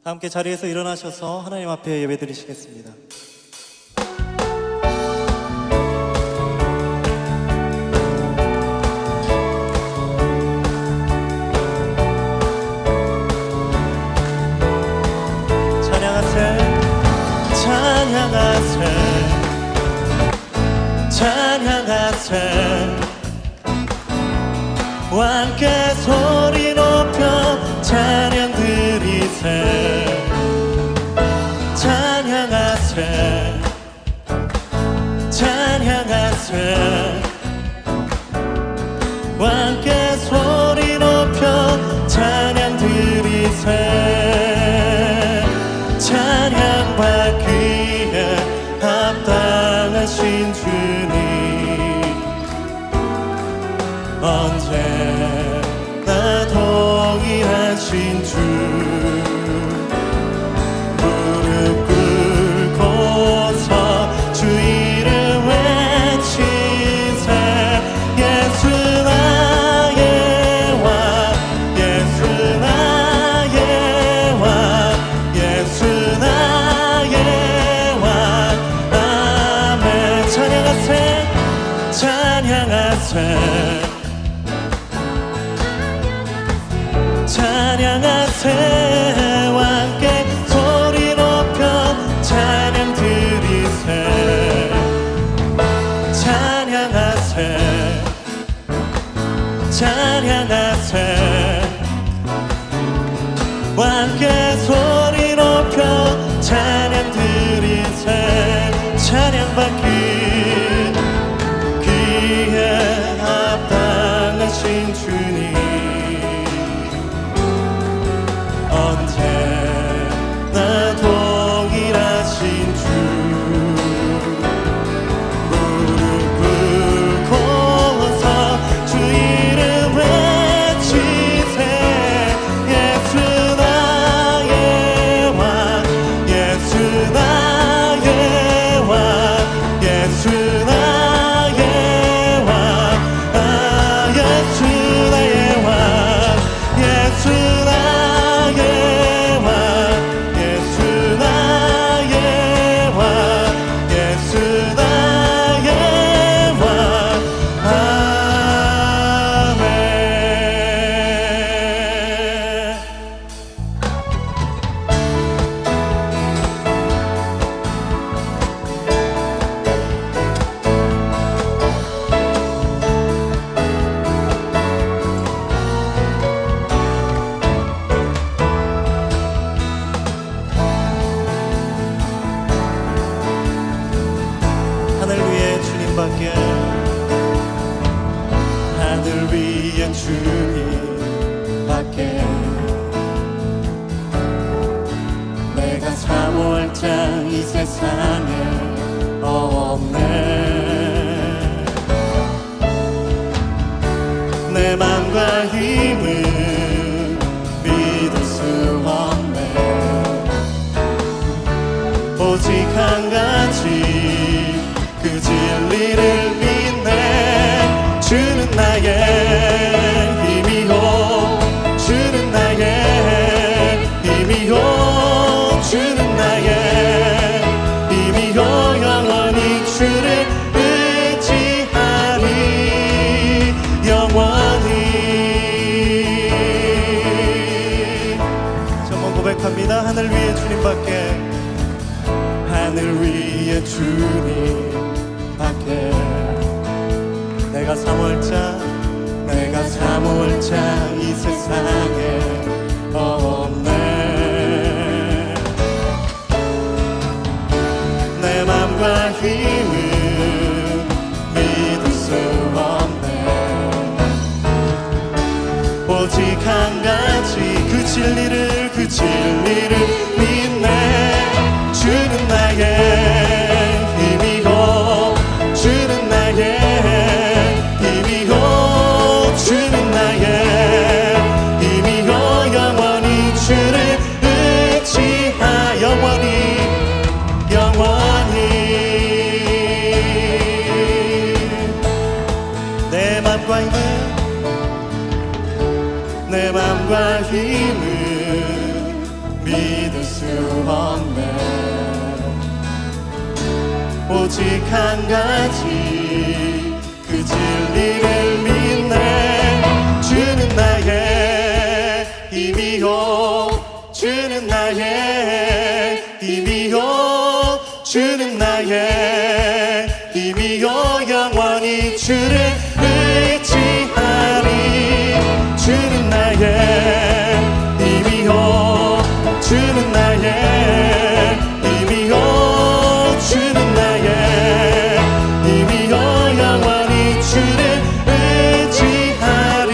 다 함께 자리에서 일어나셔서 하나님 앞에 예배드리시겠습니다. 찬양하세 함께 소리 높여 찬양 드리세 찬양하세 함께 소리 높여 찬양 드리세 찬양받기에 합당하신 주님 언제나 동일하신 주 무릎 꿇고서 주 이름 외치세 예수 나의 왕 예수 나의 왕 예수 나의 왕 아멘 찬양하세 함께 소리 높여 찬양 드리세 찬양하세 함께 소리 높여 찬양 드리세 찬양받기 귀에 합당하신 주님 언제나 동일하신 주 무릎 꿇고서 주 이름 외치세 예수 나의 왕 예수 나의 왕 예수 나의 왕 아 예수 나의 왕 예수 하늘 위에 주님밖에 내가 사모할자 이 세상에 없네 내 맘과 힘은 믿을 수 없네 오직 한 가지 그 진리를 믿네 주는 나의 힘이요 주는 나의 힘이요 주는 나의 힘이요 영원히 주를 의지하리 영원히 정말 고백합니다. 하늘 위에 주님밖에 하늘 위에 주님밖에 내가 사모할 자 이 세상에 없네 내 맘과 힘은 믿을 수 없네 오직 한 가지 그 진리를 믿네 주는 나의 힘이고 주는 나의 힘이고 주는 나의 힘이고 영원히 주를 의지하 영원히 내 맘과 힘은 믿을 수 없네. 오직 한 가지 그 진리를 믿네. 주는 나의 힘이요, 주는 나의 힘이요, 주는 나의 힘이요, 영원히 주를 의지하리. 주는 나의 힘이요, 주는 나의 힘이요, 주는 나의 힘이요, 영원히 주를 의지하리.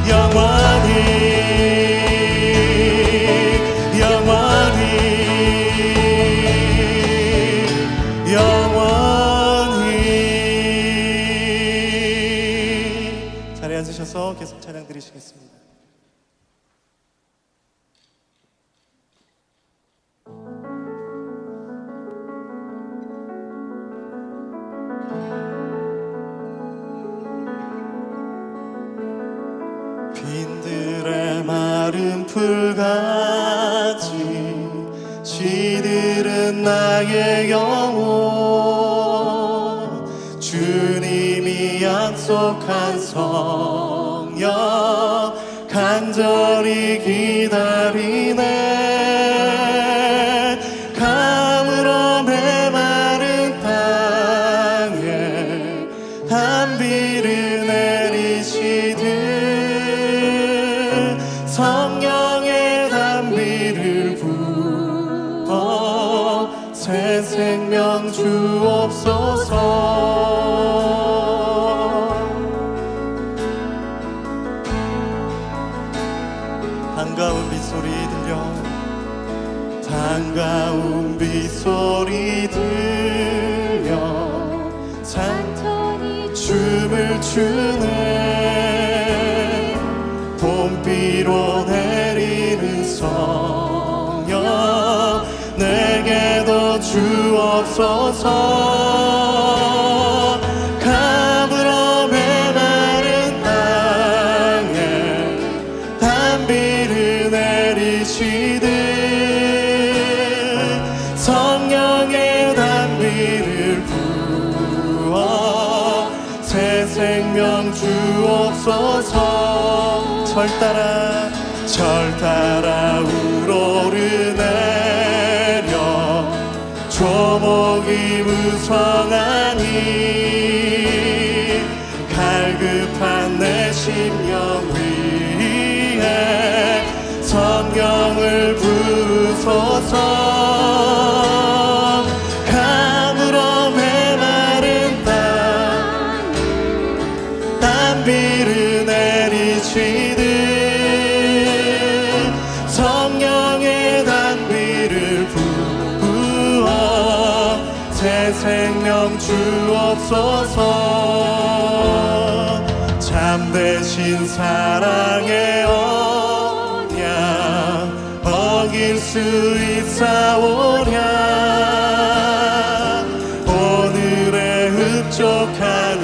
영원히 영원히 영원히. 자리에 앉으셔서 계속 찬양 드리시겠습니다. 빈들의 마른 풀같이 시들은 나의 영혼. 주님이 약속한 성령 간절히 기다리네. 가물어 메마른 땅에 단비를 내리시듯 성령의 단비를 부어 새 생명 주옵소서. 반가운 빗소리 들려, 반가운 빗소리 들려 산천이 춤을 추네. 봄비로 내리는 성령 내게도 주옵소서. 가물어 메마른 땅에 단비를 내리시듯 성령의 단비를 부어 새 생명 주옵소서. 철 따라 우러르내려 조목이 무성하니 갈급한 내 심령 위에 성령을 부으소서. 가물어 메마른 땅 단비를 내리시듯 성령의 단비를 부어 새 생명 주옵소서. 참되신 사랑의 언약 어길 수 있사오랴. 오늘의 흡족한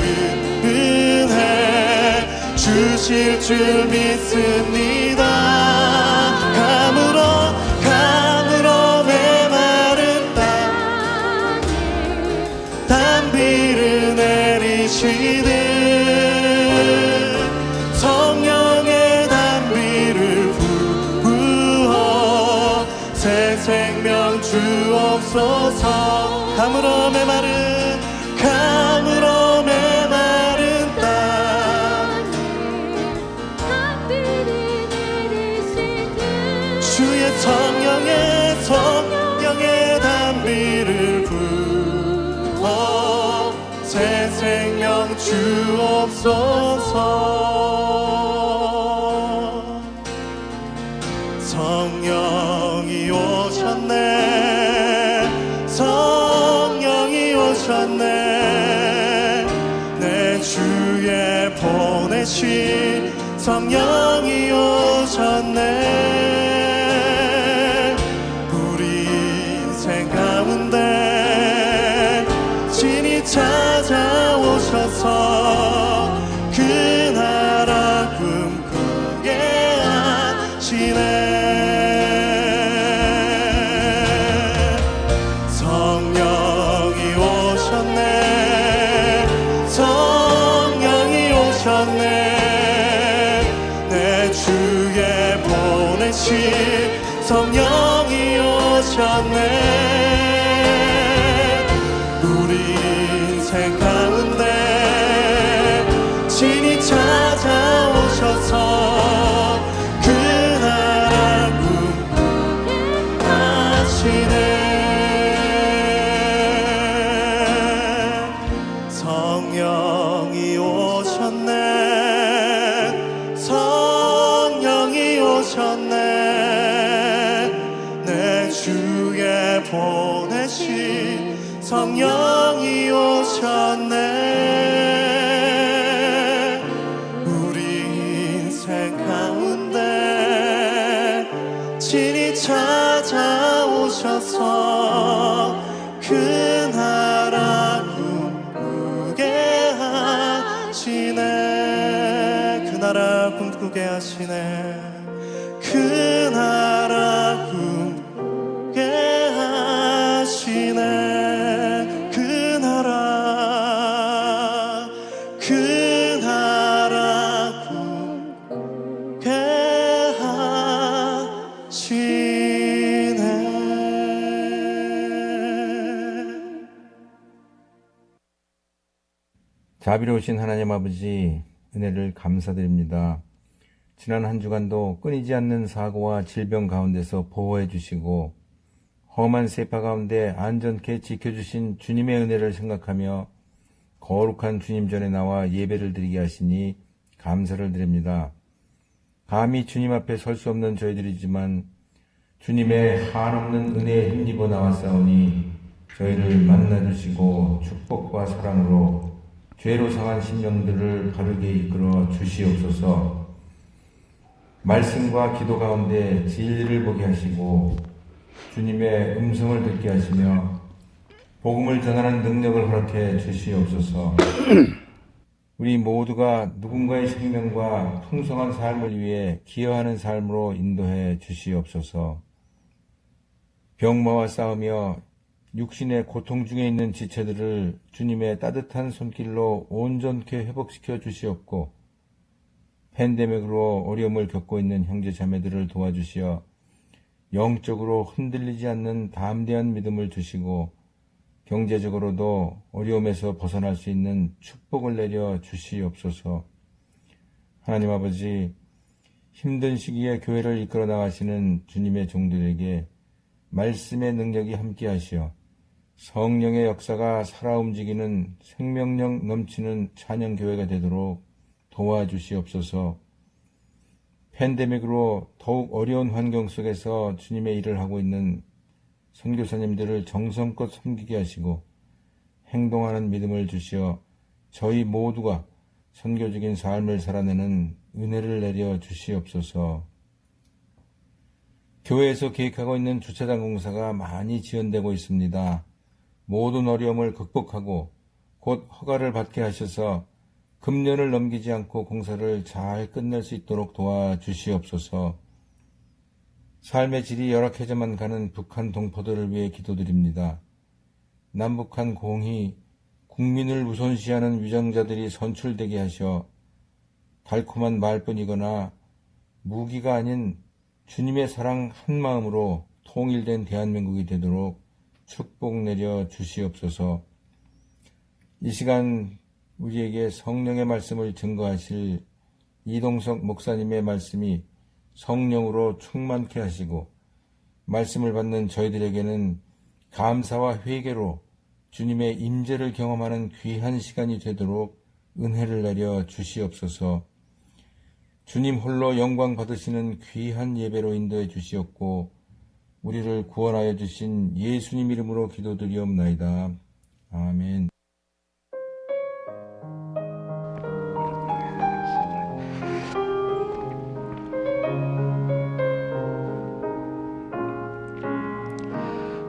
은혜 주실 줄 믿습니다. 가물어 메마른 땅 단비를 내리시듯 성령의 단비를 부어 새 생명 주옵소서. 가물어 메마른 땅 주의 성령의 단비를 부어 새 생명 주옵소서. 성령이 오셨네, 성령이 오셨네. 내 주에 보내신 성령이 오셨네. 찾아오셔서 그 나라 꿈꾸게 하시네. 보내신 성령이 오셨네. 우리 인생 가운데 친히 찾아오셔서 그 나라 꿈꾸게 하시네. 성령이 오셨네. 성령이 오셨네. 내 주에 보내신 성령이 오셨네. 우리 인생 가운데 친히 찾아오셔서 그 나라 꿈꾸게 하시네. 그 나라 꿈꾸게 하시네. 그 나라 꿈꾸게 하시네. 그 나라 꿈꾸게 하시네. 자비로우신 하나님 아버지, 은혜를 감사드립니다. 지난 한 주간도 끊이지 않는 사고와 질병 가운데서 보호해 주시고 험한 세파 가운데 안전케 지켜주신 주님의 은혜를 생각하며 거룩한 주님 전에 나와 예배를 드리게 하시니 감사를 드립니다. 감히 주님 앞에 설 수 없는 저희들이지만 주님의 한없는 은혜에 힘입어 나왔사오니 저희를 만나주시고 축복과 사랑으로 죄로 상한 심령들을 바르게 이끌어 주시옵소서. 말씀과 기도 가운데 진리를 보게 하시고 주님의 음성을 듣게 하시며 복음을 전하는 능력을 허락해 주시옵소서. 우리 모두가 누군가의 생명과 풍성한 삶을 위해 기여하는 삶으로 인도해 주시옵소서. 병마와 싸우며 육신의 고통 중에 있는 지체들을 주님의 따뜻한 손길로 온전케 회복시켜 주시옵고 팬데믹으로 어려움을 겪고 있는 형제 자매들을 도와주시어 영적으로 흔들리지 않는 담대한 믿음을 주시고 경제적으로도 어려움에서 벗어날 수 있는 축복을 내려 주시옵소서. 하나님 아버지, 힘든 시기에 교회를 이끌어 나가시는 주님의 종들에게 말씀의 능력이 함께하시어 성령의 역사가 살아 움직이는 생명력 넘치는 찬양교회가 되도록 도와주시옵소서. 팬데믹으로 더욱 어려운 환경 속에서 주님의 일을 하고 있는 선교사님들을 정성껏 섬기게 하시고 행동하는 믿음을 주시어 저희 모두가 선교적인 삶을 살아내는 은혜를 내려 주시옵소서. 교회에서 계획하고 있는 주차장 공사가 많이 지연되고 있습니다. 모든 어려움을 극복하고 곧 허가를 받게 하셔서 금년을 넘기지 않고 공사를 잘 끝낼 수 있도록 도와주시옵소서. 삶의 질이 열악해져만 가는 북한 동포들을 위해 기도드립니다. 남북한 공히 국민을 우선시하는 위정자들이 선출되게 하셔 달콤한 말뿐이거나 무기가 아닌 주님의 사랑 한 마음으로 통일된 대한민국이 되도록 축복 내려 주시옵소서. 이 시간 우리에게 성령의 말씀을 증거하실 이동석 목사님의 말씀이 성령으로 충만케 하시고 말씀을 받는 저희들에게는 감사와 회개로 주님의 임재를 경험하는 귀한 시간이 되도록 은혜를 내려 주시옵소서. 주님 홀로 영광 받으시는 귀한 예배로 인도해 주시옵고 우리를 구원하여 주신 예수님 이름으로 기도드리옵나이다. 아멘.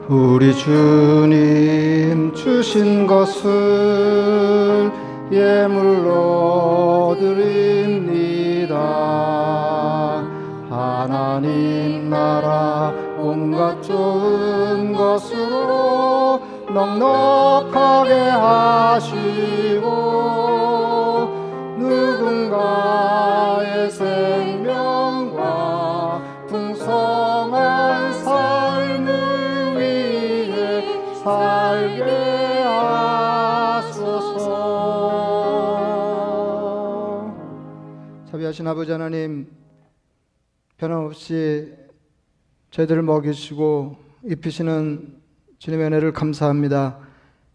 우리 주님 주신 것을 예물로 드립니다. 하나님 나라 온갖 좋은 것으로 넉넉하게 하시고 누군가의 생명과 풍성 하소서. 자비하신 아버지 하나님, 변함없이 저희들을 먹이시고 입히시는 주님의 은혜를 감사합니다.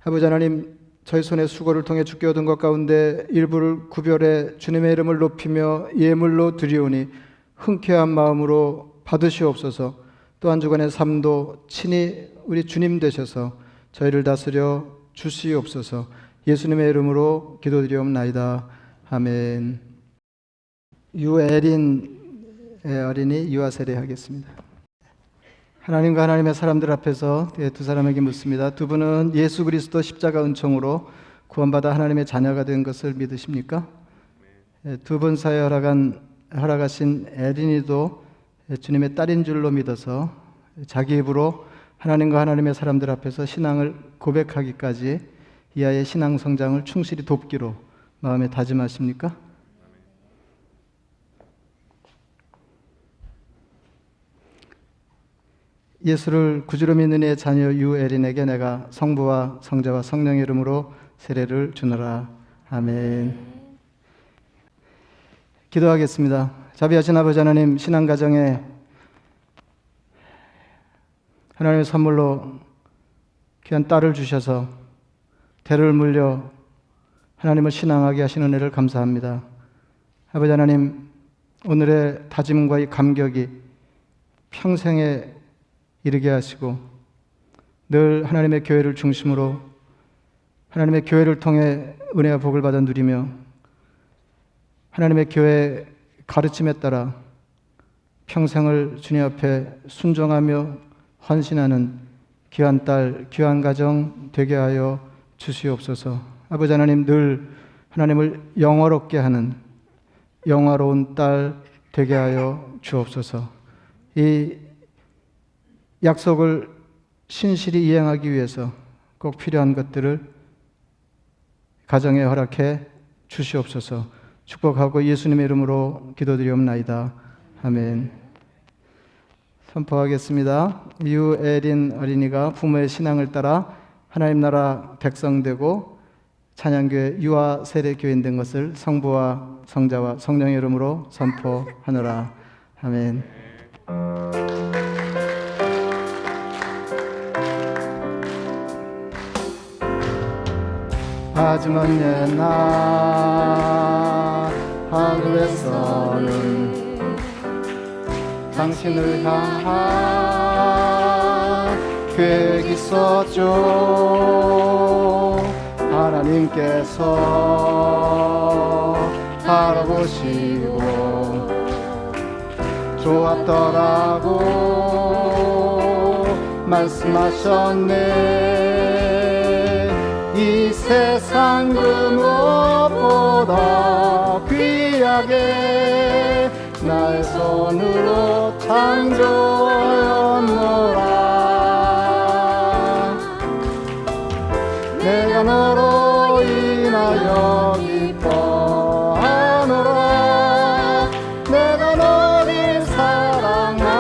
아버지 하나님, 저희 손의 수고를 통해 주께 얻은 것 가운데 일부를 구별해 주님의 이름을 높이며 예물로 드리오니 흔쾌한 마음으로 받으시옵소서. 또 한 주간의 삶도 친히 우리 주님 되셔서 저희를 다스려 주시옵소서. 예수님의 이름으로 기도드리옵나이다. 아멘. 유에린의 어린이 유아 세례하겠습니다. 하나님과 하나님의 사람들 앞에서 두 사람에게 묻습니다. 두 분은 예수 그리스도 십자가 은총으로 구원받아 하나님의 자녀가 된 것을 믿으십니까? 두 분 사이에 허락하신 에린이도 주님의 딸인 줄로 믿어서 자기 입으로 하나님과 하나님의 사람들 앞에서 신앙을 고백하기까지 이 아이의 신앙 성장을 충실히 돕기로 마음에 다짐하십니까? 예수를 구주로 믿는 이의 자녀 유에린에게 내가 성부와 성자와 성령의 이름으로 세례를 주노라. 아멘. 기도하겠습니다. 자비하신 아버지 하나님, 신앙가정에 하나님의 선물로 귀한 딸을 주셔서 대를 물려 하나님을 신앙하게 하신 은혜를 감사합니다. 아버지 하나님, 오늘의 다짐과 이 감격이 평생에 이르게 하시고 늘 하나님의 교회를 중심으로 하나님의 교회를 통해 은혜와 복을 받아 누리며 하나님의 교회 가르침에 따라 평생을 주님 앞에 순종하며 헌신하는 귀한 딸, 귀한 가정 되게 하여 주시옵소서. 아버지 하나님, 늘 하나님을 영화롭게 하는 영화로운 딸 되게 하여 주옵소서. 이 약속을 신실히 이행하기 위해서 꼭 필요한 것들을 가정에 허락해 주시옵소서. 축복하고 예수님의 이름으로 기도드리옵나이다. 아멘. 선포하겠습니다. 유에린 어린이가 부모의 신앙을 따라 하나님 나라 백성 되고 찬양교회 유아 세례교인 된 것을 성부와 성자와 성령의 이름으로 선포하노라. 아멘. 하지만 옛날 하늘에서는 당신을 향한 계획이 있었죠. 하나님께서 알아보시고 좋았더라고 말씀하셨네. 이 세상 그 무엇보다 귀하게 나의 손으로 창조하였노라. 내가 너로 인하여 기뻐하노라. 내가 너를 사랑하노라.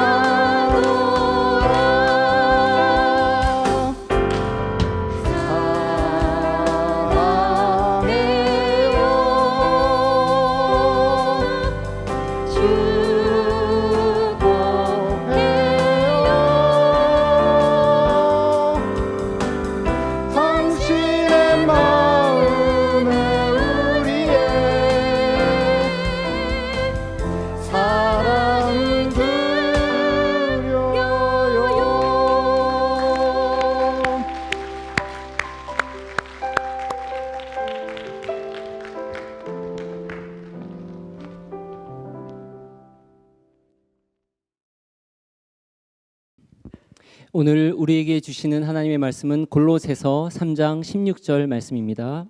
오늘 우리에게 주시는 하나님의 말씀은 골로새서 3장 16절 말씀입니다.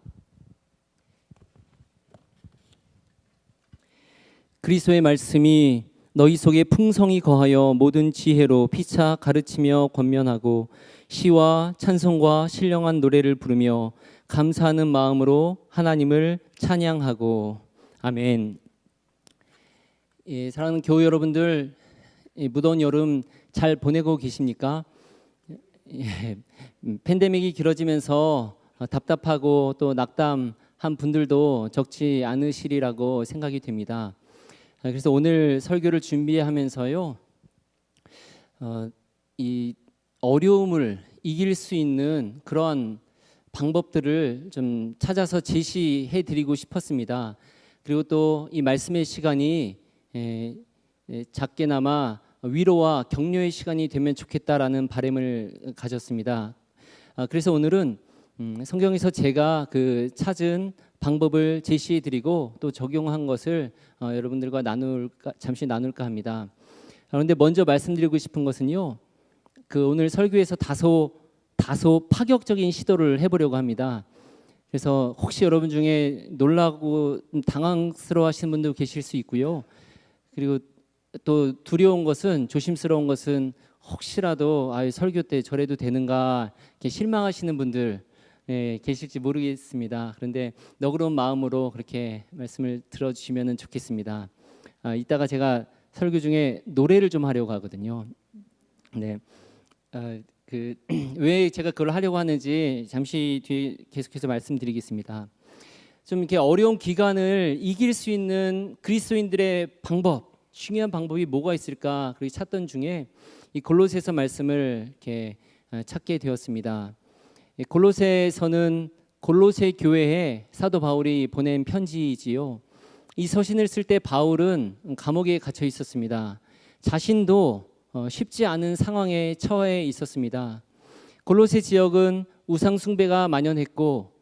그리스도의 말씀이 너희 속에 풍성히 거하여 모든 지혜로 피차 가르치며 권면하고 시와 찬송과 신령한 노래를 부르며 감사하는 마음으로 하나님을 찬양하고. 아멘. 사랑하는 교우 여러분들, 무더운 여름 잘 보내고 계십니까? 팬데믹이 길어지면서 답답하고 또 낙담한 분들도 적지 않으시리라고 생각이 됩니다. 그래서 오늘 설교를 준비하면서요, 이 어려움을 이길 수 있는 그러한 방법들을 좀 찾아서 제시해 드리고 싶었습니다. 그리고 또 이 말씀의 시간이 작게나마 위로와 격려의 시간이 되면 좋겠다라는 바람을 가졌습니다. 그래서 오늘은 성경에서 제가 그 찾은 방법을 제시해 드리고 또 적용한 것을 여러분들과 잠시 나눌까 합니다. 그런데 먼저 말씀드리고 싶은 것은요, 그 오늘 설교에서 다소 파격적인 시도를 해보려고 합니다. 그래서 혹시 여러분 중에 놀라고 당황스러워하시는 분도 계실 수 있고요. 그리고 또 두려운 것은, 조심스러운 것은 혹시라도 설교 때 저래도 되는가 이렇게 실망하시는 분들 계실지 모르겠습니다. 그런데 너그러운 마음으로 그렇게 말씀을 들어주시면 좋겠습니다. 이따가 제가 설교 중에 노래를 좀 하려고 하거든요. 네, 왜 제가 그걸 하려고 하는지 잠시 뒤에 계속해서 말씀드리겠습니다. 좀 이렇게 어려운 기간을 이길 수 있는 그리스도인들의 방법, 중요한 방법이 뭐가 있을까? 그렇게 찾던 중에 이 골로새서 말씀을 이렇게 찾게 되었습니다. 골로새서는 골로새 교회에 사도 바울이 보낸 편지이지요. 이 서신을 쓸 때 바울은 감옥에 갇혀 있었습니다. 자신도 쉽지 않은 상황에 처해 있었습니다. 골로새 지역은 우상 숭배가 만연했고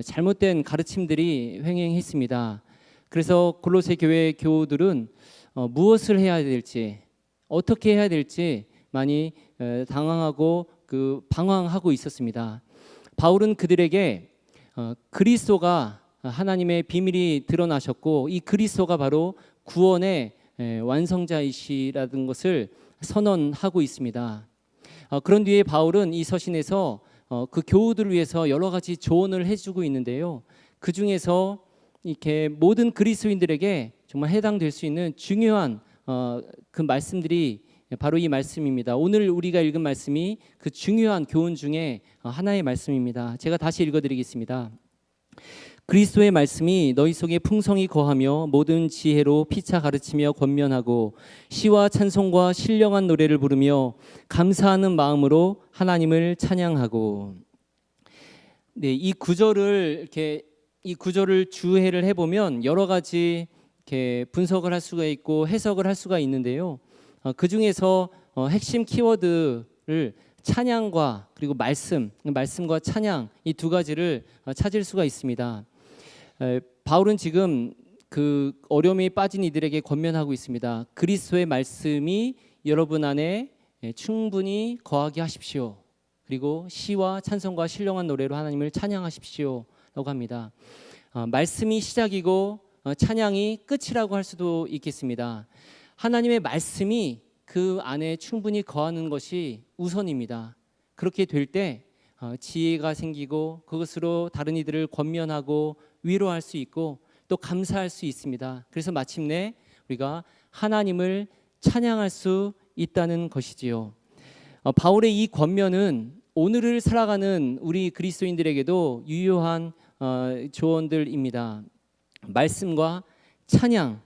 잘못된 가르침들이 횡행했습니다. 그래서 골로새 교회 교우들은 무엇을 해야 될지, 어떻게 해야 될지 많이 당황하고 방황하고 있었습니다. 바울은 그들에게 그리스도가 하나님의 비밀이 드러나셨고 이 그리스도가 바로 구원의 완성자이시라는 것을 선언하고 있습니다. 그런 뒤에 바울은 이 서신에서 그 교우들을 위해서 여러 가지 조언을 해주고 있는데요. 그 중에서 이렇게 모든 그리스도인들에게 정말 해당될 수 있는 중요한 그 말씀들이 바로 이 말씀입니다. 오늘 우리가 읽은 말씀이 그 중요한 교훈 중에 하나의 말씀입니다. 제가 다시 읽어드리겠습니다. 그리스도의 말씀이 너희 속에 풍성히 거하며 모든 지혜로 피차 가르치며 권면하고 시와 찬송과 신령한 노래를 부르며 감사하는 마음으로 하나님을 찬양하고. 네, 이 구절을 주해를 해보면 여러 가지 이렇게 분석을 할 수가 있고 해석을 할 수가 있는데요. 그 중에서 핵심 키워드를 찬양과 그리고 말씀과 찬양 이 두 가지를 찾을 수가 있습니다. 바울은 지금 그 어려움에 빠진 이들에게 권면하고 있습니다. 그리스도의 말씀이 여러분 안에 충분히 거하게 하십시오. 그리고 시와 찬송과 신령한 노래로 하나님을 찬양하십시오 라고 합니다. 말씀이 시작이고 찬양이 끝이라고 할 수도 있겠습니다. 하나님의 말씀이 그 안에 충분히 거하는 것이 우선입니다. 그렇게 될 때 지혜가 생기고 그것으로 다른 이들을 권면하고 위로할 수 있고 또 감사할 수 있습니다. 그래서 마침내 우리가 하나님을 찬양할 수 있다는 것이지요. 바울의 이 권면은 오늘을 살아가는 우리 그리스도인들에게도 유효한 조언들입니다. 말씀과 찬양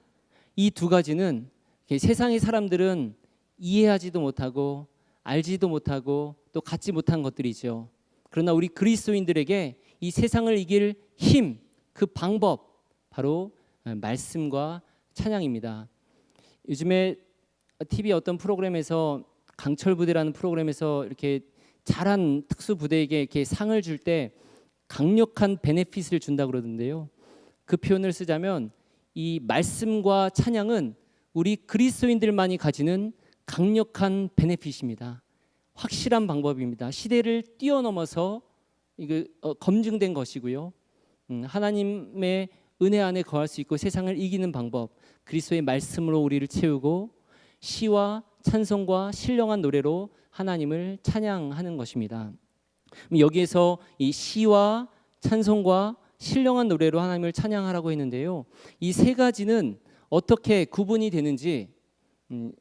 이 두 가지는 세상의 사람들은 이해하지도 못하고 알지도 못하고 또 갖지 못한 것들이죠. 그러나 우리 그리스도인들에게 이 세상을 이길 힘, 그 방법 바로 말씀과 찬양입니다. 요즘에 TV 어떤 프로그램에서 강철 부대라는 프로그램에서 이렇게 잘한 특수 부대에게 이렇게 상을 줄 때 강력한 베네핏을 준다 그러던데요. 그 표현을 쓰자면 이 말씀과 찬양은 우리 그리스도인들만이 가지는 강력한 베네핏입니다. 확실한 방법입니다. 시대를 뛰어넘어서 이거 검증된 것이고요. 하나님의 은혜 안에 거할 수 있고 세상을 이기는 방법, 그리스도의 말씀으로 우리를 채우고 시와 찬송과 신령한 노래로 하나님을 찬양하는 것입니다. 여기에서 이 시와 찬송과 신령한 노래로 하나님을 찬양하라고 했는데요. 이 세 가지는 어떻게 구분이 되는지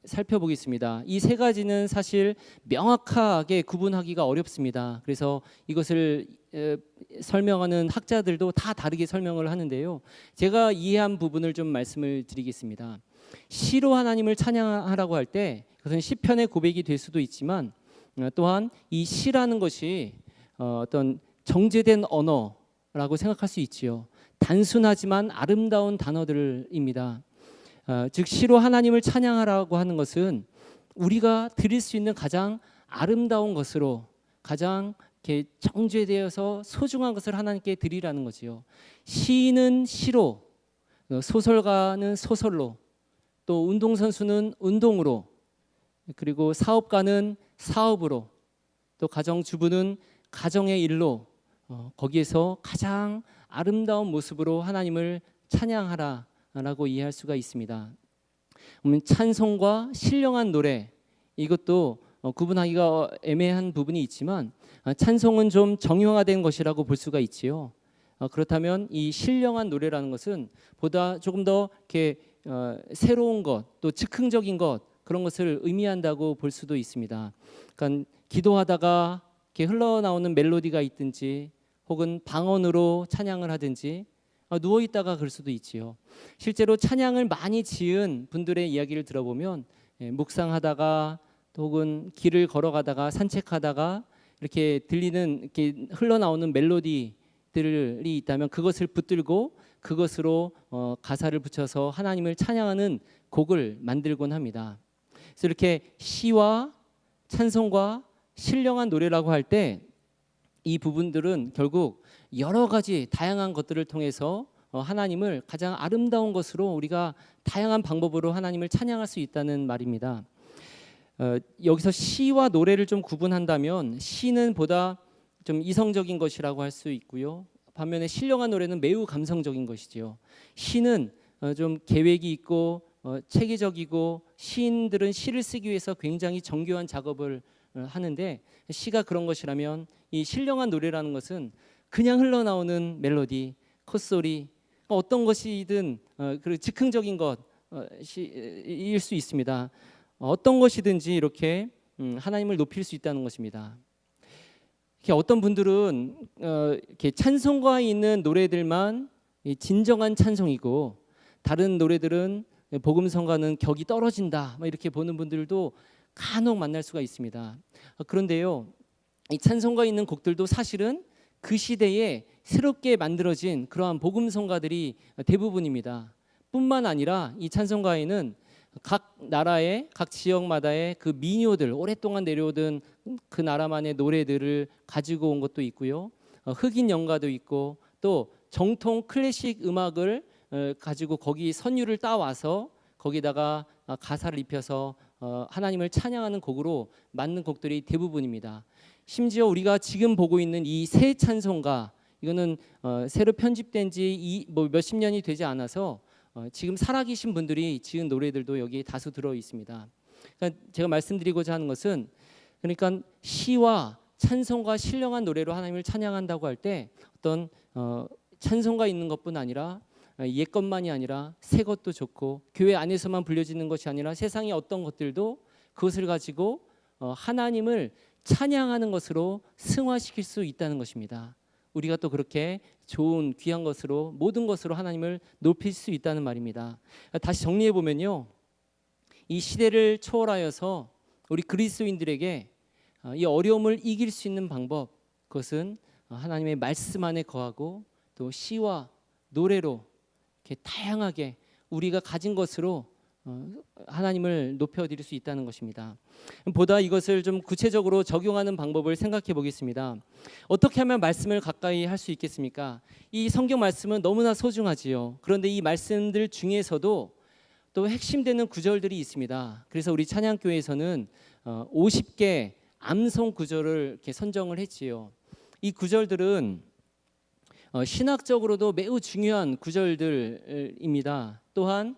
살펴보겠습니다. 이 세 가지는 사실 명확하게 구분하기가 어렵습니다. 그래서 이것을 설명하는 학자들도 다 다르게 설명을 하는데요. 제가 이해한 부분을 좀 말씀을 드리겠습니다. 시로 하나님을 찬양하라고 할 때 그것은 시편의 고백이 될 수도 있지만 또한 이 시라는 것이 어떤 정제된 언어라고 생각할 수 있지요. 단순하지만 아름다운 단어들입니다. 즉 시로 하나님을 찬양하라고 하는 것은 우리가 드릴 수 있는 가장 아름다운 것으로 가장 이렇게 정죄되어서 소중한 것을 하나님께 드리라는 거지요. 시인은 시로, 소설가는 소설로, 또 운동선수는 운동으로, 그리고 사업가는 사업으로, 또 가정주부는 가정의 일로 거기에서 가장 아름다운 모습으로 하나님을 찬양하라라고 이해할 수가 있습니다. 찬송과 신령한 노래, 이것도 구분하기가 애매한 부분이 있지만 찬송은 좀 정형화된 것이라고 볼 수가 있지요. 그렇다면 이 신령한 노래라는 것은 보다 조금 더 이렇게 새로운 것, 또 즉흥적인 것, 그런 것을 의미한다고 볼 수도 있습니다. 그러니까 기도하다가 이렇게 흘러나오는 멜로디가 있든지 혹은 방언으로 찬양을 하든지 누워 있다가 그럴 수도 있지요. 실제로 찬양을 많이 지은 분들의 이야기를 들어보면 묵상하다가 혹은 길을 걸어가다가 산책하다가 이렇게 들리는 이렇게 흘러나오는 멜로디들이 있다면 그것을 붙들고 그것으로 가사를 붙여서 하나님을 찬양하는 곡을 만들곤 합니다. 그래서 이렇게 시와 찬송과 신령한 노래라고 할 때 이 부분들은 결국 여러 가지 다양한 것들을 통해서 하나님을 가장 아름다운 것으로 우리가 다양한 방법으로 하나님을 찬양할 수 있다는 말입니다. 여기서 시와 노래를 좀 구분한다면 시는 보다 좀 이성적인 것이라고 할 수 있고요. 반면에 신령한 노래는 매우 감성적인 것이지요. 시는 좀 계획이 있고 체계적이고 시인들은 시를 쓰기 위해서 굉장히 정교한 작업을 하는데 시가 그런 것이라면 이 신령한 노래라는 것은 그냥 흘러나오는 멜로디, 콧소리, 어떤 것이든 그 즉흥적인 것일 수 있습니다. 어떤 것이든지 이렇게 하나님을 높일 수 있다는 것입니다. 이렇게 어떤 분들은 이렇게 찬송가에 있는 노래들만 진정한 찬송이고 다른 노래들은 복음성가는 격이 떨어진다, 이렇게 보는 분들도 간혹 만날 수가 있습니다. 그런데요, 이 찬송가에 있는 곡들도 사실은 그 시대에 새롭게 만들어진 그러한 복음성가들이 대부분입니다. 뿐만 아니라 이 찬송가에는 각 나라의 각 지역마다의 그 민요들, 오랫동안 내려오던 그 나라만의 노래들을 가지고 온 것도 있고요. 흑인 연가도 있고 또 정통 클래식 음악을 가지고 거기 선율을 따와서 거기다가 가사를 입혀서 하나님을 찬양하는 곡으로 만든 곡들이 대부분입니다. 심지어 우리가 지금 보고 있는 이 새 찬송가, 이거는 새로 편집된 지 몇십 년이 되지 않아서 지금 살아계신 분들이 지은 노래들도 여기 다수 들어 있습니다. 그러니까 제가 말씀드리고자 하는 것은, 그러니까 시와 찬송과 신령한 노래로 하나님을 찬양한다고 할 때 어떤 찬송가 있는 것뿐 아니라 옛 것만이 아니라 새 것도 좋고 교회 안에서만 불려지는 것이 아니라 세상의 어떤 것들도 그것을 가지고 하나님을 찬양하는 것으로 승화시킬 수 있다는 것입니다. 우리가 또 그렇게 좋은 귀한 것으로 모든 것으로 하나님을 높일 수 있다는 말입니다. 다시 정리해 보면요, 이 시대를 초월하여서 우리 그리스도인들에게 이 어려움을 이길 수 있는 방법, 그것은 하나님의 말씀 안에 거하고 또 시와 노래로 이렇게 다양하게 우리가 가진 것으로 하나님을 높여드릴 수 있다는 것입니다. 보다 이것을 좀 구체적으로 적용하는 방법을 생각해 보겠습니다. 어떻게 하면 말씀을 가까이 할 수 있겠습니까? 이 성경 말씀은 너무나 소중하지요. 그런데 이 말씀들 중에서도 또 핵심되는 구절들이 있습니다. 그래서 우리 찬양교회에서는 50개 암송 구절을 이렇게 선정을 했지요. 이 구절들은 신학적으로도 매우 중요한 구절들입니다. 또한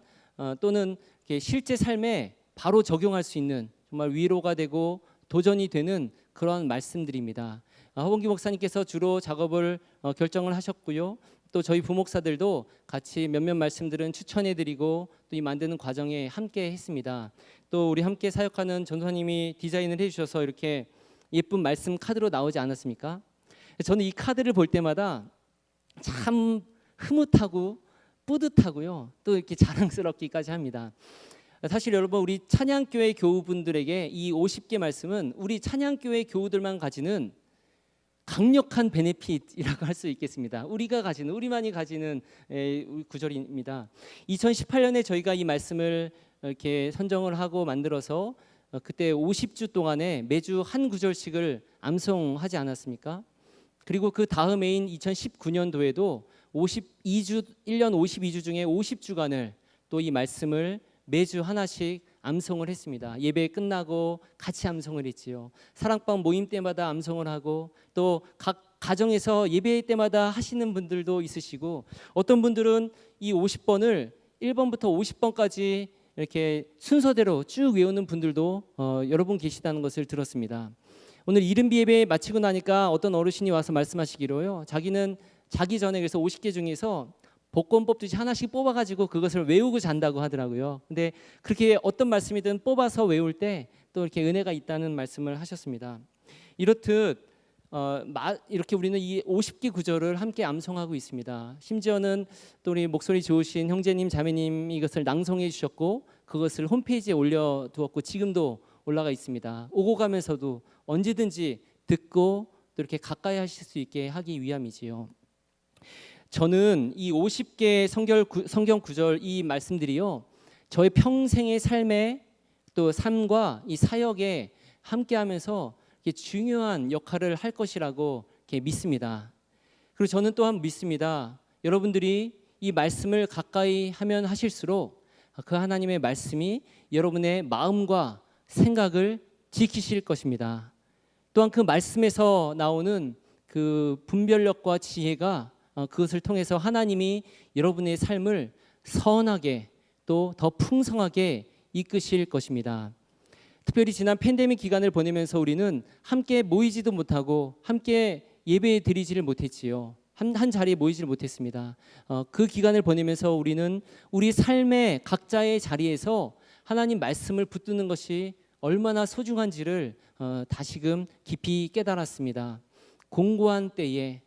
또는 실제 삶에 바로 적용할 수 있는 정말 위로가 되고 도전이 되는 그런 말씀들입니다. 허봉기 목사님께서 주로 작업을 결정을 하셨고요. 또 저희 부목사들도 같이 몇몇 말씀들은 추천해드리고 또 이 만드는 과정에 함께 했습니다. 또 우리 함께 사역하는 전도사님이 디자인을 해주셔서 이렇게 예쁜 말씀 카드로 나오지 않았습니까? 저는 이 카드를 볼 때마다 참 흐뭇하고 뿌듯하고요, 또 이렇게 자랑스럽기까지 합니다. 사실 여러분, 우리 찬양교회 교우분들에게 이 50개 말씀은 우리 찬양교회 교우들만 가지는 강력한 베네핏이라고 할 수 있겠습니다. 우리만이 가지는 구절입니다. 2018년에 저희가 이 말씀을 이렇게 선정을 하고 만들어서 그때 50주 동안에 매주 한 구절씩을 암송하지 않았습니까? 그리고 그 다음 해인 2019년도에도 1년 52주 중에 50주간을 또 이 말씀을 매주 하나씩 암송을 했습니다. 예배 끝나고 같이 암송을 했지요. 사랑방 모임 때마다 암송을 하고 또 각 가정에서 예배 때마다 하시는 분들도 있으시고, 어떤 분들은 이 50번을 1번부터 50번까지 이렇게 순서대로 쭉 외우는 분들도 여러 분 계시다는 것을 들었습니다. 오늘 이른비 예배 마치고 나니까 어떤 어르신이 와서 말씀하시기로요, 자기는 자기 전에 그래서 50개 중에서 복권 뽑듯이 하나씩 뽑아가지고 그것을 외우고 잔다고 하더라고요. 근데 그렇게 어떤 말씀이든 뽑아서 외울 때 또 이렇게 은혜가 있다는 말씀을 하셨습니다. 이렇듯 이렇게 우리는 이 50개 구절을 함께 암송하고 있습니다. 심지어는 또 우리 목소리 좋으신 형제님, 자매님이 이것을 낭송해 주셨고 그것을 홈페이지에 올려두었고 지금도 올라가 있습니다. 오고 가면서도 언제든지 듣고 또 이렇게 가까이 하실 수 있게 하기 위함이지요. 저는 이 50개 성경 구절 이 말씀들이요, 저의 평생의 삶에 또 삶과 이 사역에 함께하면서 중요한 역할을 할 것이라고 믿습니다. 그리고 저는 또한 믿습니다. 여러분들이 이 말씀을 가까이 하면 하실수록 그 하나님의 말씀이 여러분의 마음과 생각을 지키실 것입니다. 또한 그 말씀에서 나오는 그 분별력과 지혜가 그것을 통해서 하나님이 여러분의 삶을 선하게 또 더 풍성하게 이끄실 것입니다. 특별히 지난 팬데믹 기간을 보내면서 우리는 함께 모이지도 못하고 함께 예배 드리지를 못했지요. 한 자리에 모이지를 못했습니다. 그 기간을 보내면서 우리는 우리 삶의 각자의 자리에서 하나님 말씀을 붙드는 것이 얼마나 소중한지를 다시금 깊이 깨달았습니다. 공고한 때에,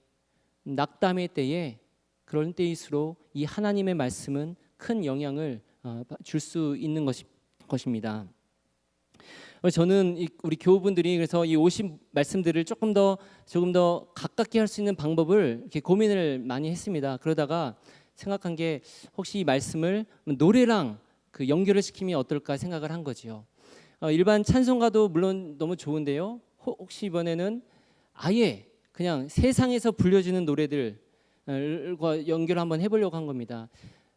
낙담의 때에, 그런 때일수록 이 하나님의 말씀은 큰 영향을 줄 수 있는 것입니다. 저는 우리 교우분들이 그래서 이 50 말씀들을 조금 더 가깝게 할 수 있는 방법을 이렇게 고민을 많이 했습니다. 그러다가 생각한 게, 혹시 이 말씀을 노래랑 그 연결을 시키면 어떨까 생각을 한 거지요. 일반 찬송가도 물론 너무 좋은데요, 혹시 이번에는 아예 그냥 세상에서 불려지는 노래들과 연결 한번 해보려고 한 겁니다.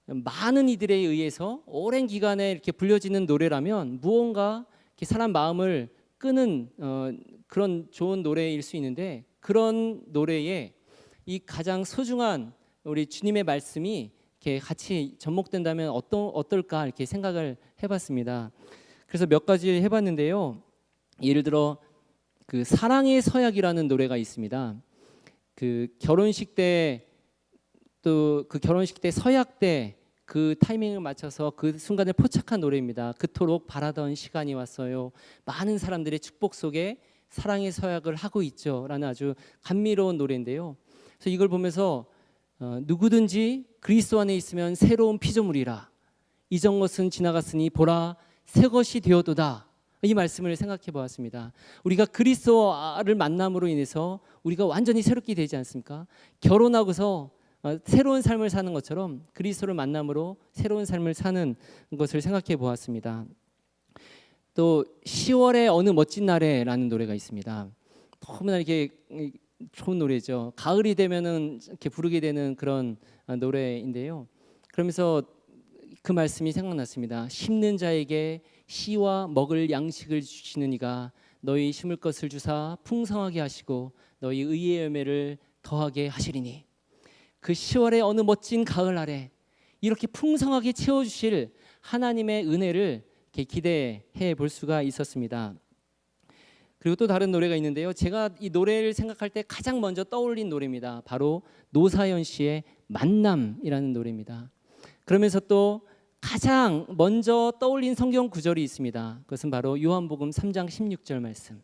많은 이들에 의해서 오랜 기간에 이렇게 불려지는 노래라면 무언가 이렇게 사람 마음을 끄는 그런 좋은 노래일 수 있는데, 그런 노래에 이 가장 소중한 우리 주님의 말씀이 이렇게 같이 접목된다면 어떨까 이렇게 생각을 해봤습니다. 그래서 몇 가지 해봤는데요. 예를 들어 그 사랑의 서약이라는 노래가 있습니다. 그 결혼식 때, 또 그 결혼식 때 서약 때 그 타이밍을 맞춰서 그 순간을 포착한 노래입니다. 그토록 바라던 시간이 왔어요. 많은 사람들의 축복 속에 사랑의 서약을 하고 있죠라는 아주 감미로운 노래인데요. 그래서 이걸 보면서 누구든지 그리스도 안에 있으면 새로운 피조물이라, 이전 것은 지나갔으니 보라 새 것이 되었도다. 이 말씀을 생각해 보았습니다. 우리가 그리스도를 만남으로 인해서 우리가 완전히 새롭게 되지 않습니까? 결혼하고서 새로운 삶을 사는 것처럼 그리스도를 만남으로 새로운 삶을 사는 것을 생각해 보았습니다. 또 10월의 어느 멋진 날에라는 노래가 있습니다. 너무나 이렇게 좋은 노래죠. 가을이 되면은 이렇게 부르게 되는 그런 노래인데요. 그러면서 그 말씀이 생각났습니다. 심는 자에게 씨와 먹을 양식을 주시는 이가 너희 심을 것을 주사 풍성하게 하시고 너희 의의 열매를 더하게 하시리니. 그 10월의 어느 멋진 가을 날에 이렇게 풍성하게 채워주실 하나님의 은혜를 이렇게 기대해 볼 수가 있었습니다. 그리고 또 다른 노래가 있는데요. 제가 이 노래를 생각할 때 가장 먼저 떠올린 노래입니다. 바로 노사연 씨의 만남이라는 노래입니다. 그러면서 또 가장 먼저 떠올린 성경 구절이 있습니다. 그것은 바로 요한복음 3장 16절 말씀.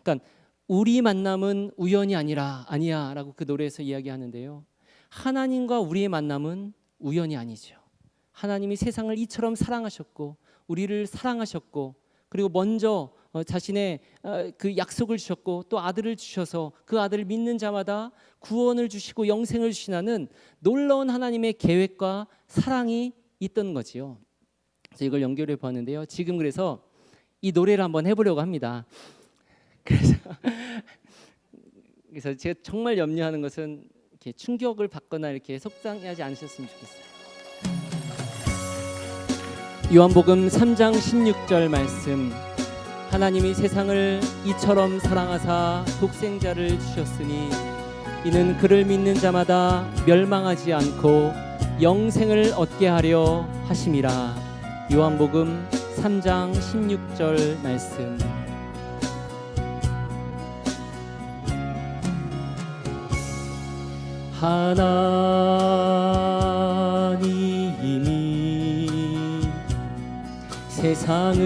그러니까 우리 만남은 우연이 아니야 라고 그 노래에서 이야기하는데요. 하나님과 우리의 만남은 우연이 아니죠. 하나님이 세상을 이처럼 사랑하셨고 우리를 사랑하셨고 그리고 먼저 자신의 그 약속을 주셨고 또 아들을 주셔서 그 아들을 믿는 자마다 구원을 주시고 영생을 주시나는 놀라운 하나님의 계획과 사랑이 있던 거지요. 그래서 이걸 연결해 보았는데요. 지금 그래서 이 노래를 한번 해보려고 합니다. 그래서 제가 정말 염려하는 것은 이렇게 충격을 받거나 이렇게 속상해하지 않으셨으면 좋겠어요. 요한복음 3장 16절 말씀. 하나님이 세상을 이처럼 사랑하사 독생자를 주셨으니 이는 그를 믿는 자마다 멸망하지 않고 영생을 얻게 하려 하심이라. 요한복음 3장 16절 말씀. 하나님이 세상을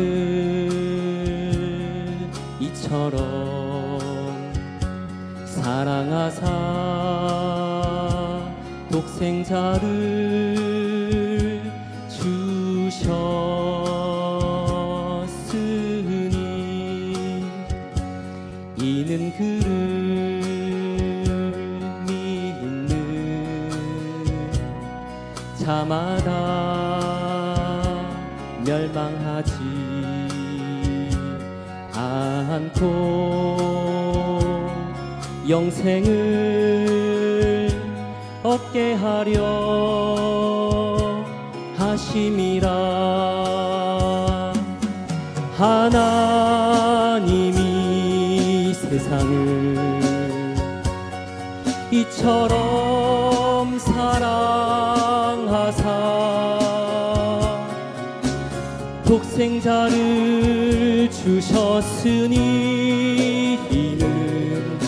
이처럼 사랑하사 독생자를 주셨으니 이는 그를 믿는 자마다 멸망하지 않고 영생을 얻게 하려 하심이라. 하나님이 세상을 이처럼 사랑하사 독생자를 주셨으니 이는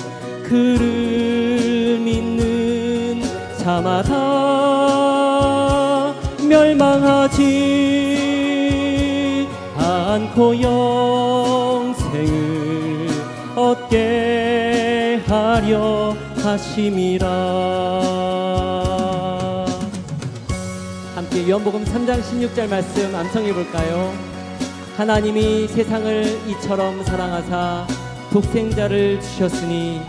그를 믿는 자마다 멸망하지 않고 영생을 얻게 하려 하심이라. 함께 요한복음 3장 16절 말씀 암송해 볼까요? 하나님이 세상을 이처럼 사랑하사 독생자를 주셨으니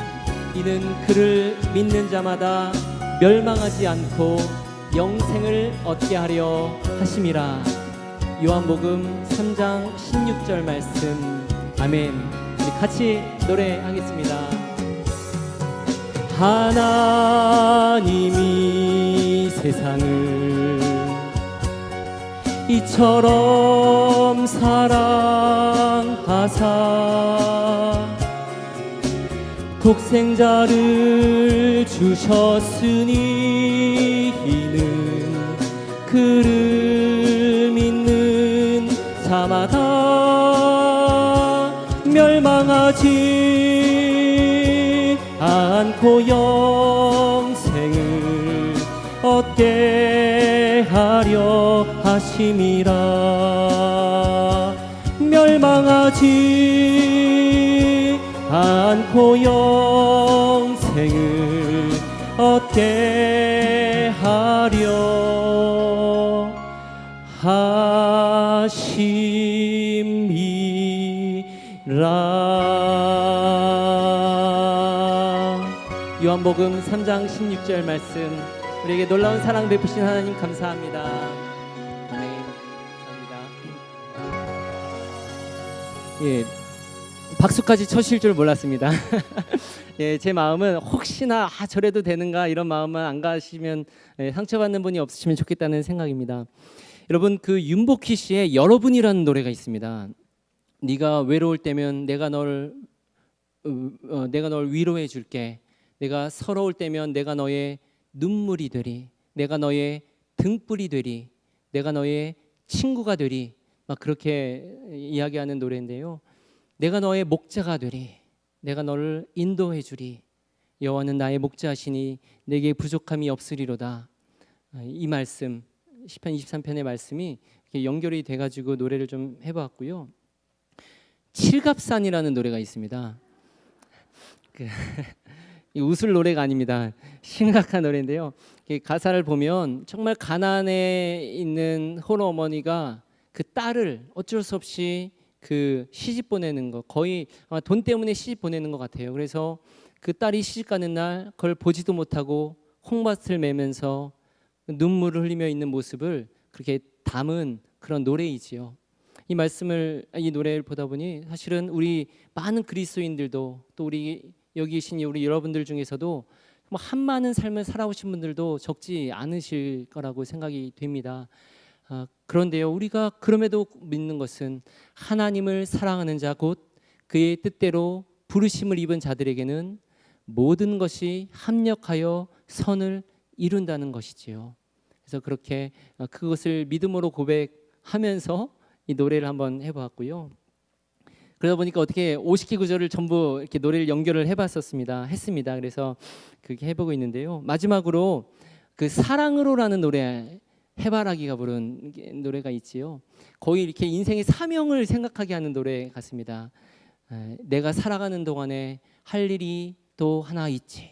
이는 그를 믿는 자마다 멸망하지 않고 영생을 얻게 하려 하심이라. 요한복음 3장 16절 말씀. 아멘. 우리 같이 노래하겠습니다. 하나님이 세상을 이처럼 사랑하사 독생자를 주셨으니 이는 그를 믿는 자마다 멸망하지 않고 영생을 얻게 하려 하심이라. 멸망하지 않고 영생을 얻게 하려 하심이라. 요한복음 3장 16절 말씀. 우리에게 놀라운 사랑 베푸신 하나님 감사합니다. 아멘. 감사합니다. 예, 박수까지 쳐실 줄 몰랐습니다. 예, 제 마음은 혹시나 저래도 되는가 이런 마음은 안 가시면 상처받는 분이 없으시면 좋겠다는 생각입니다. 여러분, 그 윤복희 씨의 여러분이라는 노래가 있습니다. 네가 외로울 때면 내가 널 위로해 줄게. 내가 서러울 때면 내가 너의 눈물이 되리. 내가 너의 등불이 되리. 내가 너의 친구가 되리. 막 그렇게 이야기하는 노래인데요. 내가 너의 목자가 되리. 내가 너를 인도해 주리. 여호와는 나의 목자시니 내게 부족함이 없으리로다. 이 말씀 시편 23편의 말씀이 이렇게 연결이 돼가지고 노래를 좀 해봤고요. 칠갑산이라는 노래가 있습니다. 이 웃을 노래가 아닙니다. 심각한 노래인데요. 가사를 보면 정말 가난에 있는 홀로 어머니가 그 딸을 어쩔 수 없이 그 시집 보내는 거, 거의 돈 때문에 시집 보내는 것 같아요. 그래서 그 딸이 시집 가는 날 그걸 보지도 못하고 홍밭을 매면서 눈물을 흘리며 있는 모습을 그렇게 담은 그런 노래이지요. 이 노래를 보다 보니 사실은 우리 많은 그리스도인들도 또 우리 여기 계신 우리 여러분들 중에서도 뭐 한많은 삶을 살아오신 분들도 적지 않으실 거라고 생각이 됩니다. 그런데요, 우리가 그럼에도 믿는 것은 하나님을 사랑하는 자 곧 그의 뜻대로 부르심을 입은 자들에게는 모든 것이 합력하여 선을 이룬다는 것이지요. 그래서 그렇게 그것을 믿음으로 고백하면서 이 노래를 한번 해보았고요. 그러다 보니까 어떻게 50개 구절을 전부 이렇게 노래를 연결을 했습니다. 그래서 그렇게 해보고 있는데요. 마지막으로 그 사랑으로라는 노래, 해바라기가 부른 노래가 있지요. 거의 이렇게 인생의 사명을 생각하게 하는 노래 같습니다. 내가 살아가는 동안에 할 일이 또 하나 있지.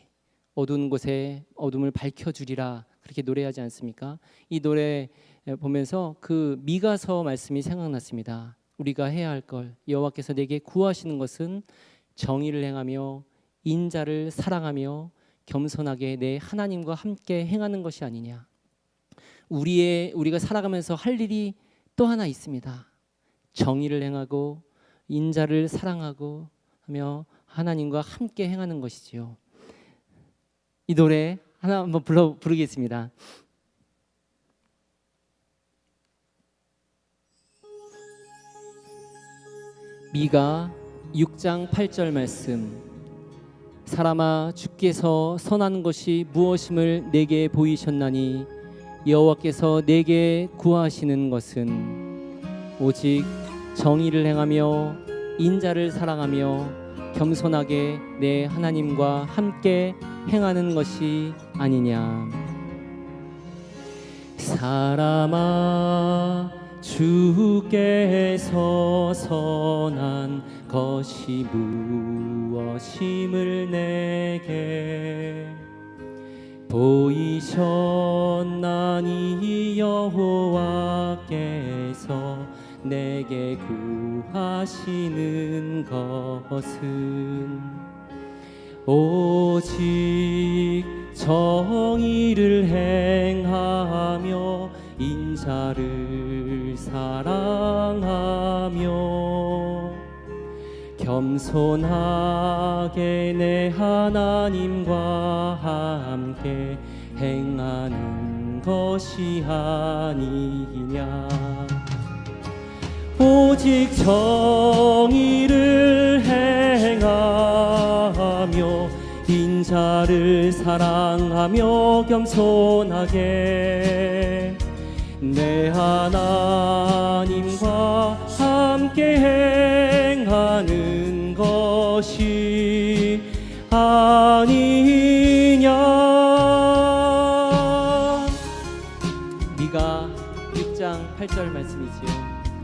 어두운 곳에 어둠을 밝혀주리라. 그렇게 노래하지 않습니까? 이 노래 보면서 그 미가서 말씀이 생각났습니다. 우리가 해야 할 걸, 여호와께서 내게 구하시는 것은 정의를 행하며 인자를 사랑하며 겸손하게 내 하나님과 함께 행하는 것이 아니냐. 우리가 살아가면서 할 일이 또 하나 있습니다. 정의를 행하고 인자를 사랑하고 하며 하나님과 함께 행하는 것이지요. 이 노래 하나 한번 부르겠습니다. 미가 6장 8절 말씀. 사람아, 주께서 선한 것이 무엇임을 내게 보이셨나니 여호와께서 내게 구하시는 것은 오직 정의를 행하며 인자를 사랑하며 겸손하게 내 하나님과 함께 행하는 것이 아니냐. 사람아, 주께서 선한 것이 무엇임을 내게 보이셨나니 여호와께서 내게 구하시는 것은 오직 정의를 행하며 인자를 사랑하며 겸손하게 내 하나님과 함께 행하는 것이 아니냐. 오직 정의를 행하며 인자를 사랑하며 겸손하게 내 하나님과 함께 행하는 것이 아니냐. 미가 6장 8절 말씀이지요.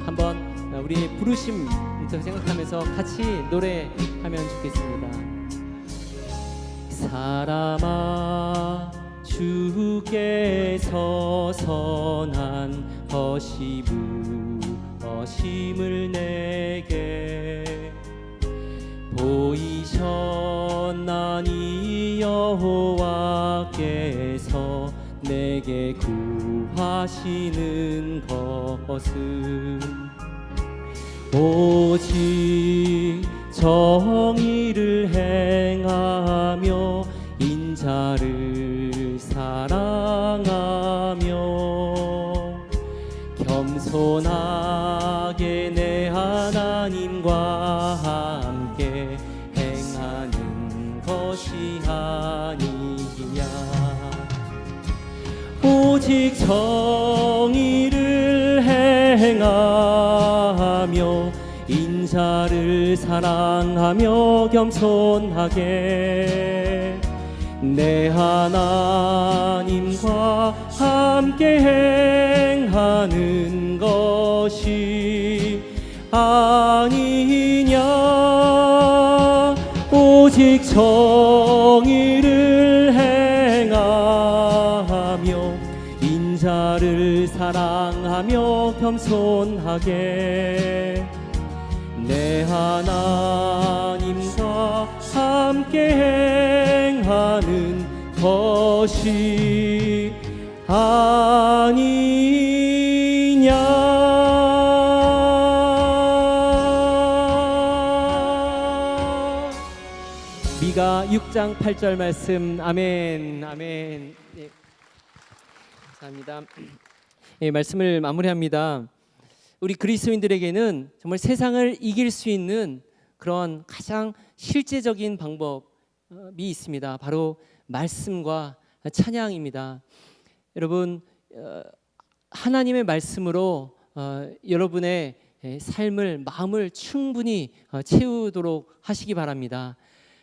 한번 우리 부르심부터 생각하면서 같이 노래하면 좋겠습니다. 사람아, 주께서 선한 것이 무엇임을 내게 보이셨나니 여호와께서 내게 구하시는 것은 오직 정의를 행하며 인자를 사랑하며 겸손하게 내 하나님과 함께 행하는 것이 아니냐. 오직 정의를 행하며 인자를 사랑하며 겸손하게 내 하나님과 함께 행하는 것이 아니냐. 오직 정의를 행하며 인자를 사랑하며 겸손하게 내 하나님과 함께 행하는 것이 아니냐. 미가 6장 8절 말씀. 아멘. 아멘. 네. 감사합니다. 예, 말씀을 마무리합니다. 우리 그리스도인들에게는 정말 세상을 이길 수 있는 그런 가장 실제적인 방법이 있습니다. 바로 말씀과 찬양입니다. 여러분, 하나님의 말씀으로 여러분의 삶을, 마음을 충분히 채우도록 하시기 바랍니다.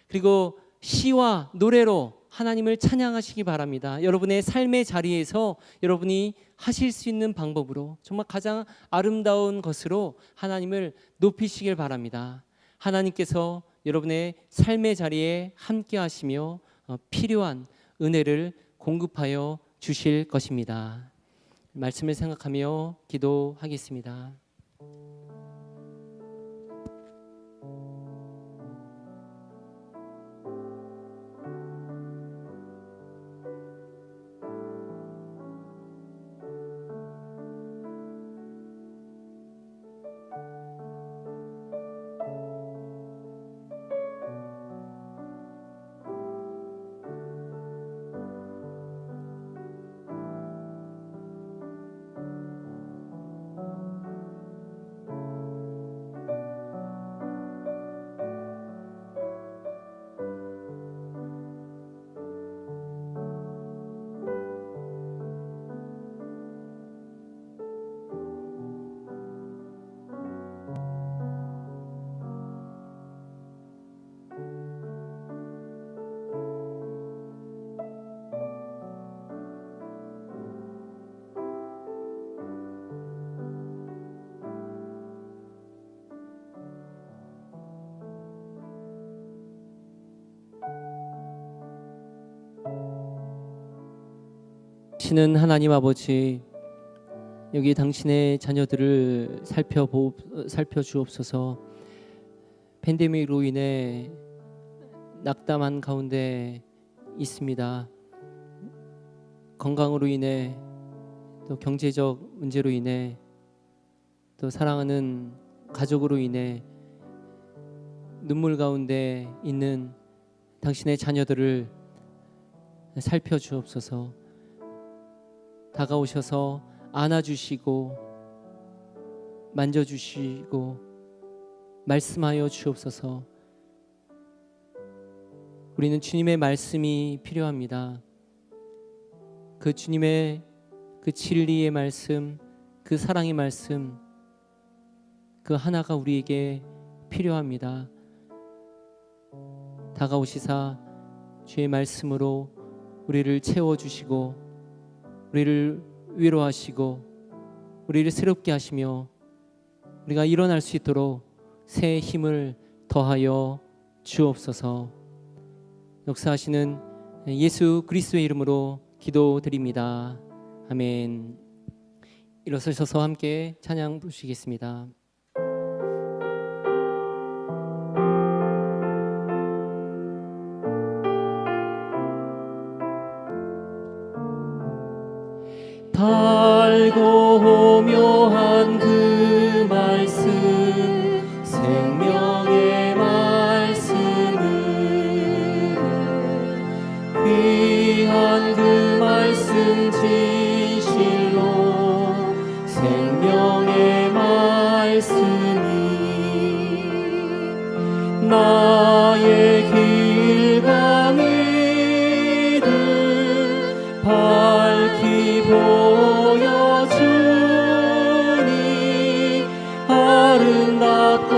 그리고 시와 노래로 하나님을 찬양하시기 바랍니다. 여러분의 삶의 자리에서 여러분이 하실 수 있는 방법으로 정말 가장 아름다운 것으로 하나님을 높이시길 바랍니다. 하나님께서 여러분의 삶의 자리에 함께 하시며 필요한 은혜를 공급하여 주실 것입니다. 말씀을 생각하며 기도하겠습니다. 신은 하나님 아버지, 여기 당신의 자녀들을 살펴주옵소서. 팬데믹으로 인해 낙담한 가운데 있습니다. 건강으로 인해, 또 경제적 문제로 인해, 또 사랑하는 가족으로 인해 눈물 가운데 있는 당신의 자녀들을 살펴주옵소서. 다가오셔서 안아주시고 만져주시고 말씀하여 주옵소서. 우리는 주님의 말씀이 필요합니다. 그 주님의 그 진리의 말씀, 그 사랑의 말씀, 그 하나가 우리에게 필요합니다. 다가오시사 주의 말씀으로 우리를 채워주시고 우리를 위로하시고 우리를 새롭게 하시며 우리가 일어날 수 있도록 새 힘을 더하여 주옵소서. 역사하시는 예수 그리스도의 이름으로 기도드립니다. 아멘. 일어서셔서 함께 찬양 부르시겠습니다. 달고 묘한 그 말씀, 생명의 말씀은 귀한 그 말씀 진실로 생명의 말씀이 나의 길과 믿음 밝히 보여주니 아름답고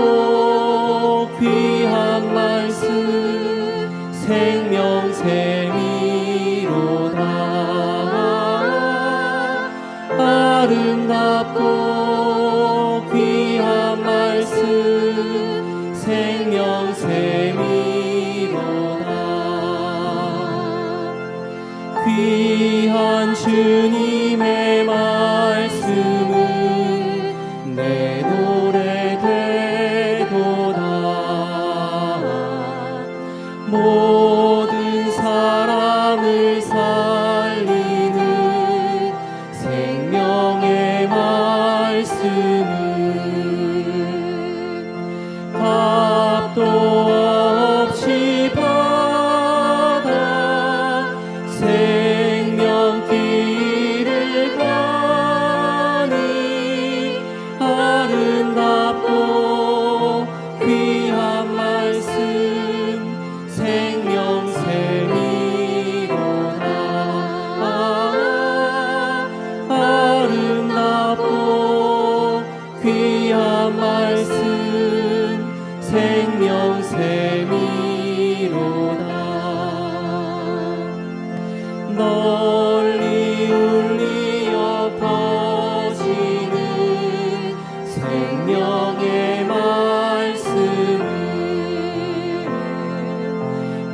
귀한 말씀 생명 샘이 생명샘이로다. 귀한 주님의 말씀은 내 노래 되도다. 모든 사람을 살리는 생명의 말씀은 값도 없이 받아 생명길을 가니 아름답고 귀한 말씀 생명샘이로다. 아름답고 귀한 말씀 생명샘이로다. 널리 울리어 퍼지는 생명의 말씀은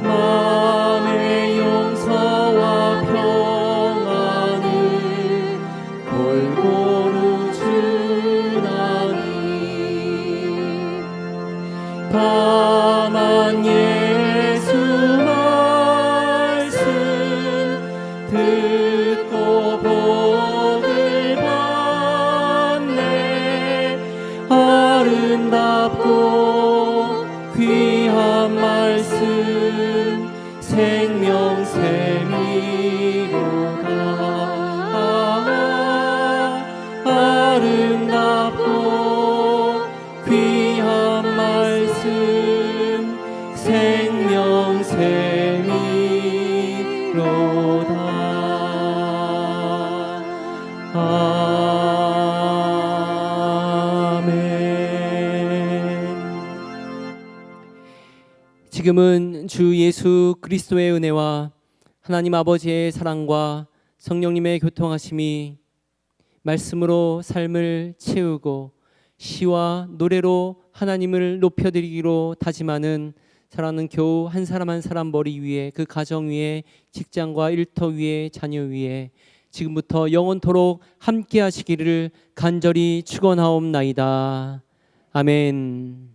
마음의 용서와 평안을 골고루 주나니 다만 예수 말씀 듣고 복을 받네. 아름답고 귀한 말씀 생명샘이로다. 아름답고 귀한 말씀 생명샘이로다. 아멘. 지금은 주 예수 그리스도의 은혜와 하나님 아버지의 사랑과 성령님의 교통하심이 말씀으로 삶을 채우고 시와 노래로 하나님을 높여드리기로 다짐하는 사랑하는 교우 한 사람 한 사람 머리 위에, 그 가정 위에, 직장과 일터 위에, 자녀 위에 지금부터 영원토록 함께 하시기를 간절히 축원하옵나이다. 아멘.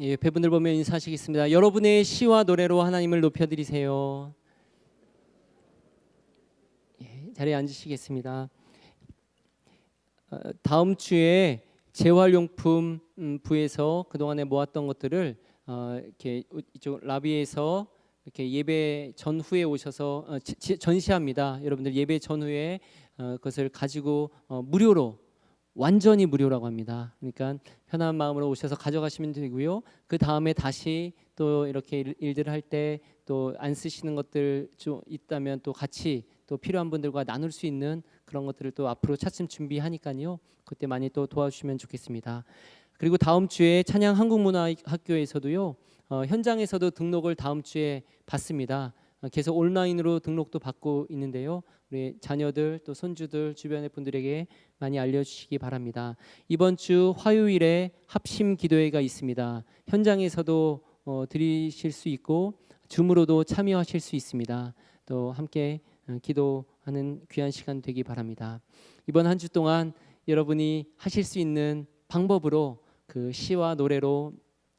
예, 옆에 분들 보면 인사하시겠습니다. 여러분의 시와 노래로 하나님을 높여드리세요. 예, 자리에 앉으시겠습니다. 다음 주에 재활용품 부에서 그동안에 모았던 것들을 이렇게 이쪽 라비에서 이렇게 예배 전후에 오셔서 전시합니다. 여러분들 예배 전후에 그것을 가지고 무료로, 완전히 무료라고 합니다. 그러니까 편한 마음으로 오셔서 가져가시면 되고요. 그 다음에 다시 또 이렇게 일들을 할 때 또 안 쓰시는 것들 좀 있다면 또 같이 또 필요한 분들과 나눌 수 있는 그런 것들을 또 앞으로 차츰 준비하니까요. 그때 많이 또 도와주시면 좋겠습니다. 그리고 다음 주에 찬양 한국문화학교에서도요. 현장에서도 등록을 다음 주에 받습니다. 계속 온라인으로 등록도 받고 있는데요. 우리 자녀들 또 손주들 주변의 분들에게 많이 알려주시기 바랍니다. 이번 주 화요일에 합심 기도회가 있습니다. 현장에서도 드리실 수 있고 줌으로도 참여하실 수 있습니다. 또 함께 기도하는 귀한 시간 되기 바랍니다. 이번 한 주 동안 여러분이 하실 수 있는 방법으로 그 시와 노래로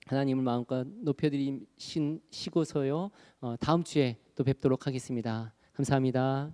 하나님을 마음껏 높여드리시고서요. 다음 주에 또 뵙도록 하겠습니다. 감사합니다.